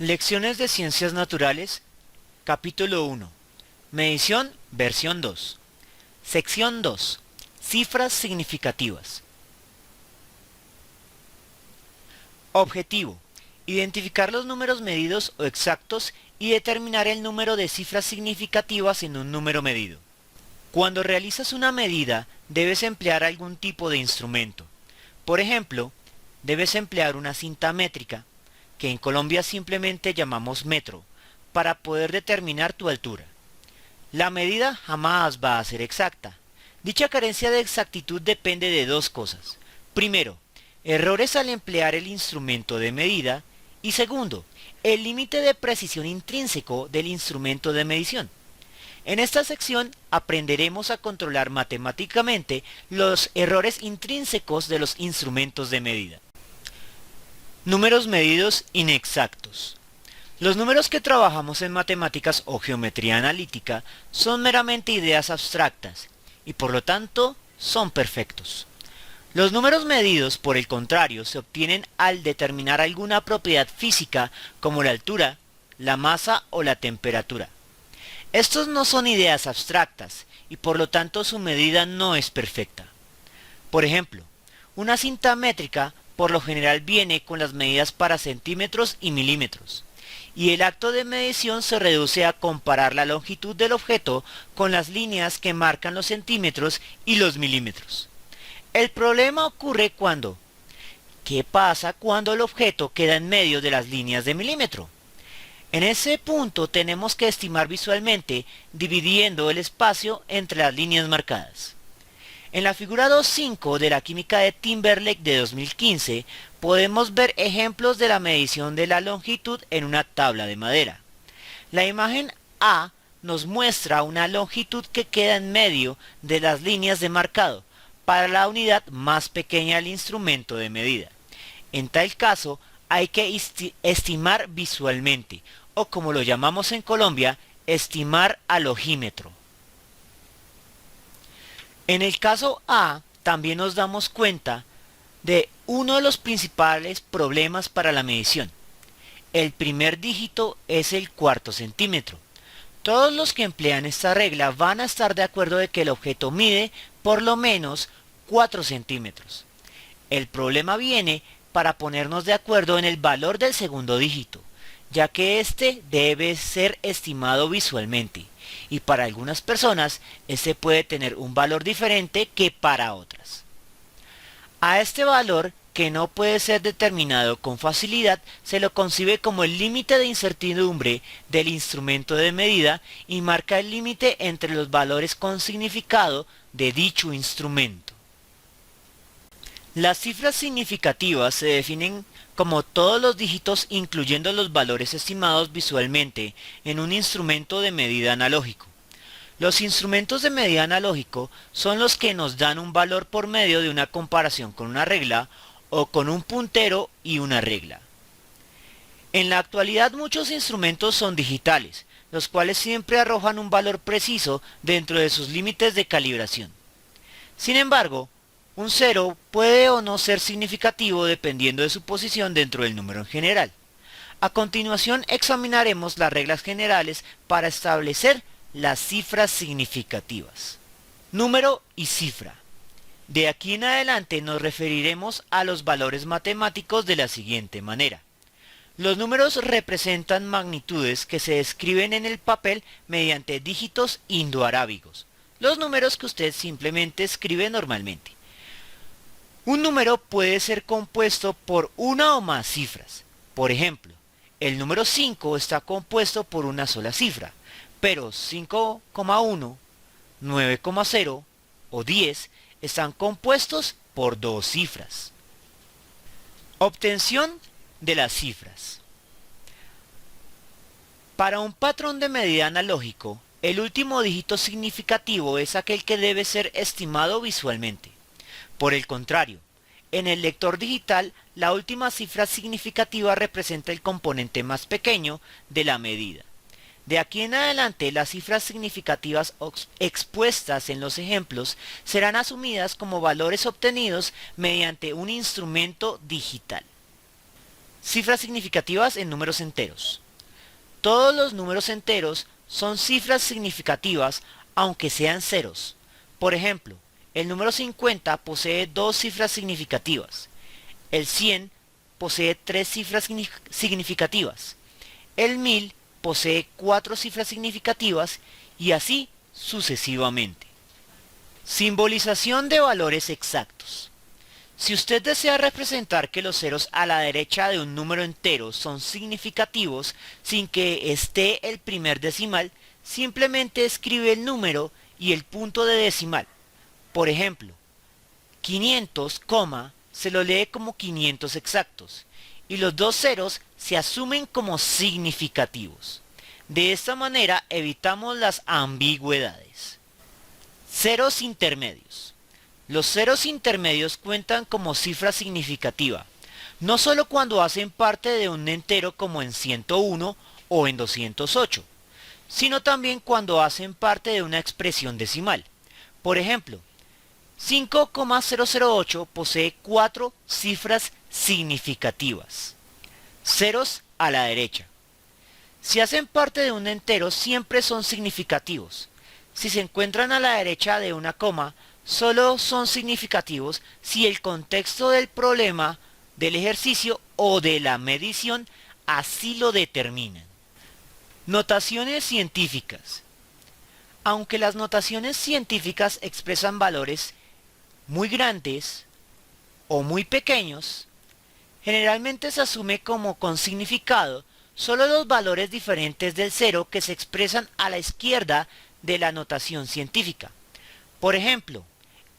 Lecciones de Ciencias Naturales, capítulo 1. Medición, versión 2. Sección 2. Cifras significativas. Objetivo: identificar los números medidos o exactos y determinar el número de cifras significativas en un número medido. Cuando realizas una medida, debes emplear algún tipo de instrumento. Por ejemplo, debes emplear una cinta métrica, que en Colombia simplemente llamamos metro, para poder determinar tu altura. La medida jamás va a ser exacta. Dicha carencia de exactitud depende de dos cosas. Primero, errores al emplear el instrumento de medida, y segundo, el límite de precisión intrínseco del instrumento de medición. En esta sección aprenderemos a controlar matemáticamente los errores intrínsecos de los instrumentos de medida. Números medidos inexactos. Los números que trabajamos en matemáticas o geometría analítica son meramente ideas abstractas y por lo tanto son perfectos. Los números medidos, por el contrario, se obtienen al determinar alguna propiedad física como la altura, la masa o la temperatura. Estos no son ideas abstractas y por lo tanto su medida no es perfecta. Por ejemplo, una cinta métrica por lo general viene con las medidas para centímetros y milímetros, y el acto de medición se reduce a comparar la longitud del objeto con las líneas que marcan los centímetros y los milímetros. El problema ocurre cuando, ¿qué pasa cuando el objeto queda en medio de las líneas de milímetro? En ese punto tenemos que estimar visualmente dividiendo el espacio entre las líneas marcadas. En la figura 2.5 de la química de Timberlake de 2015 podemos ver ejemplos de la medición de la longitud en una tabla de madera. La imagen A nos muestra una longitud que queda en medio de las líneas de marcado para la unidad más pequeña del instrumento de medida. En tal caso hay que estimar visualmente, o como lo llamamos en Colombia, estimar al ojímetro. En el caso A, también nos damos cuenta de uno de los principales problemas para la medición. El primer dígito es el cuarto centímetro. Todos los que emplean esta regla van a estar de acuerdo de que el objeto mide por lo menos 4 centímetros. El problema viene para ponernos de acuerdo en el valor del segundo dígito, ya que este debe ser estimado visualmente, y para algunas personas este puede tener un valor diferente que para otras. A este valor, que no puede ser determinado con facilidad, se lo concibe como el límite de incertidumbre del instrumento de medida y marca el límite entre los valores con significado de dicho instrumento. Las cifras significativas se definen como todos los dígitos incluyendo los valores estimados visualmente en un instrumento de medida analógico. Los instrumentos de medida analógico son los que nos dan un valor por medio de una comparación con una regla o con un puntero y una regla. En la actualidad muchos instrumentos son digitales, los cuales siempre arrojan un valor preciso dentro de sus límites de calibración. Sin embargo, un cero puede o no ser significativo dependiendo de su posición dentro del número en general. A continuación examinaremos las reglas generales para establecer las cifras significativas. Número y cifra. De aquí en adelante nos referiremos a los valores matemáticos de la siguiente manera. Los números representan magnitudes que se escriben en el papel mediante dígitos indoarábigos, los números que usted simplemente escribe normalmente. Un número puede ser compuesto por una o más cifras. Por ejemplo, el número 5 está compuesto por una sola cifra, pero 5,1, 9,0 o 10 están compuestos por dos cifras. Obtención de las cifras. Para un patrón de medida analógico, el último dígito significativo es aquel que debe ser estimado visualmente. Por el contrario, en el lector digital, la última cifra significativa representa el componente más pequeño de la medida. De aquí en adelante, las cifras significativas expuestas en los ejemplos serán asumidas como valores obtenidos mediante un instrumento digital. Cifras significativas en números enteros. Todos los números enteros son cifras significativas aunque sean ceros. Por ejemplo, el número 50 posee dos cifras significativas. El 100 posee tres cifras significativas. El 1000 posee cuatro cifras significativas y así sucesivamente. Simbolización de valores exactos. Si usted desea representar que los ceros a la derecha de un número entero son significativos sin que esté el primer decimal, simplemente escribe el número y el punto de decimal. Por ejemplo, 500, se lo lee como 500 exactos y los dos ceros se asumen como significativos. De esta manera evitamos las ambigüedades. Ceros intermedios. Los ceros intermedios cuentan como cifra significativa, no solo cuando hacen parte de un entero como en 101 o en 208, sino también cuando hacen parte de una expresión decimal. Por ejemplo, 5,008 posee cuatro cifras significativas. Ceros a la derecha. Si hacen parte de un entero siempre son significativos. Si se encuentran a la derecha de una coma, solo son significativos si el contexto del problema, del ejercicio o de la medición así lo determinan. Notaciones científicas. Aunque las notaciones científicas expresan valores muy grandes o muy pequeños, generalmente se asume como con significado solo los valores diferentes del cero que se expresan a la izquierda de la notación científica. Por ejemplo,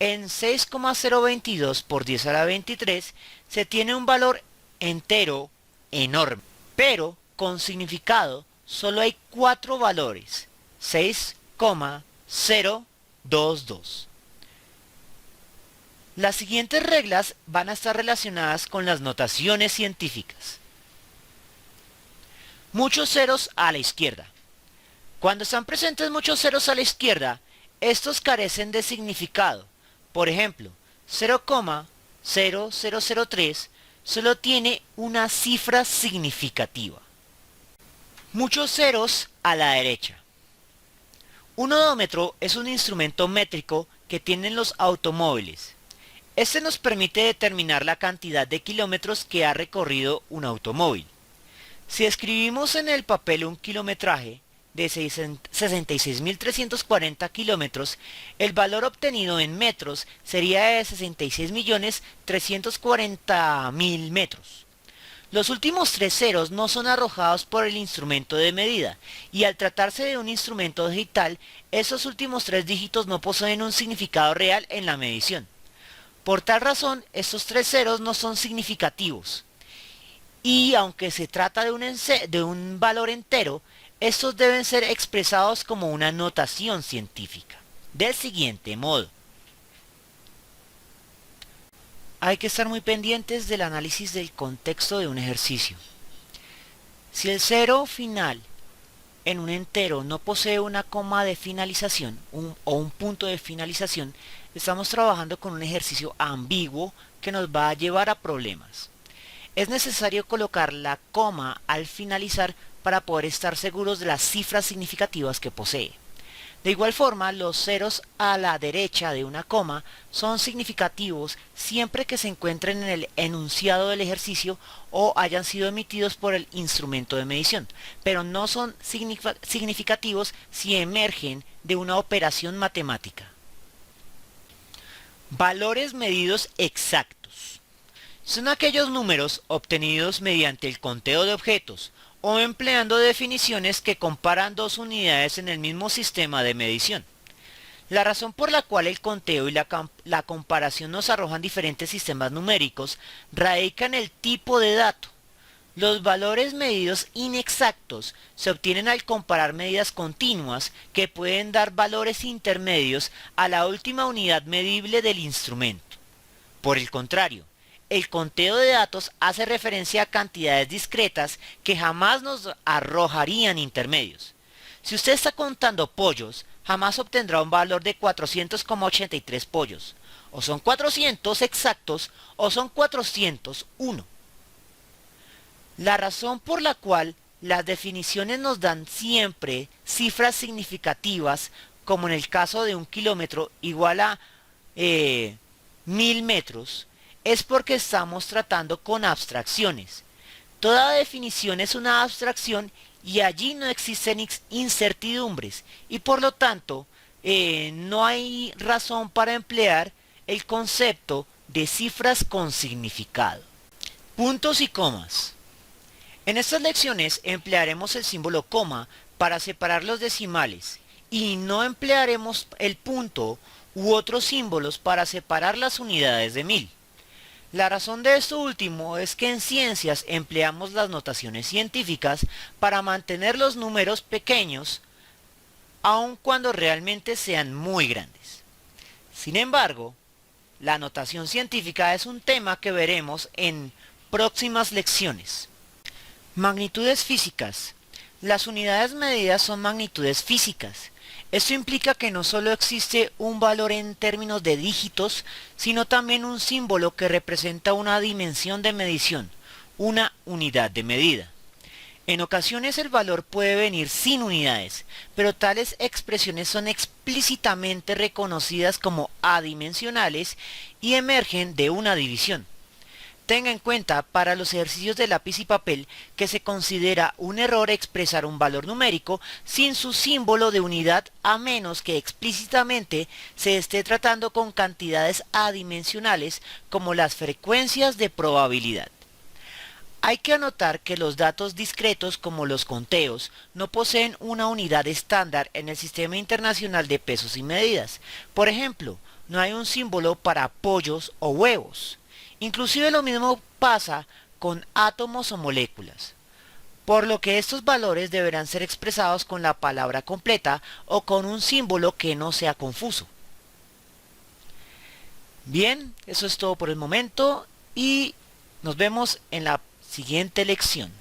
en 6,022 por 10 a la 23 se tiene un valor entero enorme, pero con significado solo hay cuatro valores, 6,022. Las siguientes reglas van a estar relacionadas con las notaciones científicas. Muchos ceros a la izquierda. Cuando están presentes muchos ceros a la izquierda, estos carecen de significado. Por ejemplo, 0,0003 solo tiene una cifra significativa. Muchos ceros a la derecha. Un odómetro es un instrumento métrico que tienen los automóviles. Este nos permite determinar la cantidad de kilómetros que ha recorrido un automóvil. Si escribimos en el papel un kilometraje de 66.340 kilómetros, el valor obtenido en metros sería de 66.340.000 metros. Los últimos tres ceros no son arrojados por el instrumento de medida, y al tratarse de un instrumento digital, esos últimos tres dígitos no poseen un significado real en la medición. Por tal razón, estos tres ceros no son significativos. Y aunque se trata de un valor entero, estos deben ser expresados como una notación científica. Del siguiente modo. Hay que estar muy pendientes del análisis del contexto de un ejercicio. Si el cero final en un entero no posee una coma de finalización o un punto de finalización, estamos trabajando con un ejercicio ambiguo que nos va a llevar a problemas. Es necesario colocar la coma al finalizar para poder estar seguros de las cifras significativas que posee. De igual forma, los ceros a la derecha de una coma son significativos siempre que se encuentren en el enunciado del ejercicio o hayan sido emitidos por el instrumento de medición, pero no son significativos si emergen de una operación matemática. Valores medidos exactos. Son aquellos números obtenidos mediante el conteo de objetos o empleando definiciones que comparan dos unidades en el mismo sistema de medición. La razón por la cual el conteo y la comparación nos arrojan diferentes sistemas numéricos radica en el tipo de dato. Los valores medidos inexactos se obtienen al comparar medidas continuas que pueden dar valores intermedios a la última unidad medible del instrumento. Por el contrario, el conteo de datos hace referencia a cantidades discretas que jamás nos arrojarían intermedios. Si usted está contando pollos, jamás obtendrá un valor de 400,83 pollos. O son 400 exactos o son 401. La razón por la cual las definiciones nos dan siempre cifras significativas, como en el caso de un kilómetro igual a 1000 metros, es porque estamos tratando con abstracciones. Toda definición es una abstracción y allí no existen incertidumbres y por lo tanto no hay razón para emplear el concepto de cifras con significado. Puntos y comas. En estas lecciones emplearemos el símbolo coma para separar los decimales y no emplearemos el punto u otros símbolos para separar las unidades de 1000. La razón de esto último es que en ciencias empleamos las notaciones científicas para mantener los números pequeños aun cuando realmente sean muy grandes. Sin embargo, la notación científica es un tema que veremos en próximas lecciones. Magnitudes físicas. Las unidades medidas son magnitudes físicas. Esto implica que no solo existe un valor en términos de dígitos, sino también un símbolo que representa una dimensión de medición, una unidad de medida. En ocasiones el valor puede venir sin unidades, pero tales expresiones son explícitamente reconocidas como adimensionales y emergen de una división. Tenga en cuenta para los ejercicios de lápiz y papel que se considera un error expresar un valor numérico sin su símbolo de unidad a menos que explícitamente se esté tratando con cantidades adimensionales como las frecuencias de probabilidad. Hay que anotar que los datos discretos como los conteos no poseen una unidad estándar en el Sistema Internacional de Pesos y Medidas. Por ejemplo, no hay un símbolo para pollos o huevos. Inclusive lo mismo pasa con átomos o moléculas, por lo que estos valores deberán ser expresados con la palabra completa o con un símbolo que no sea confuso. Bien, eso es todo por el momento y nos vemos en la siguiente lección.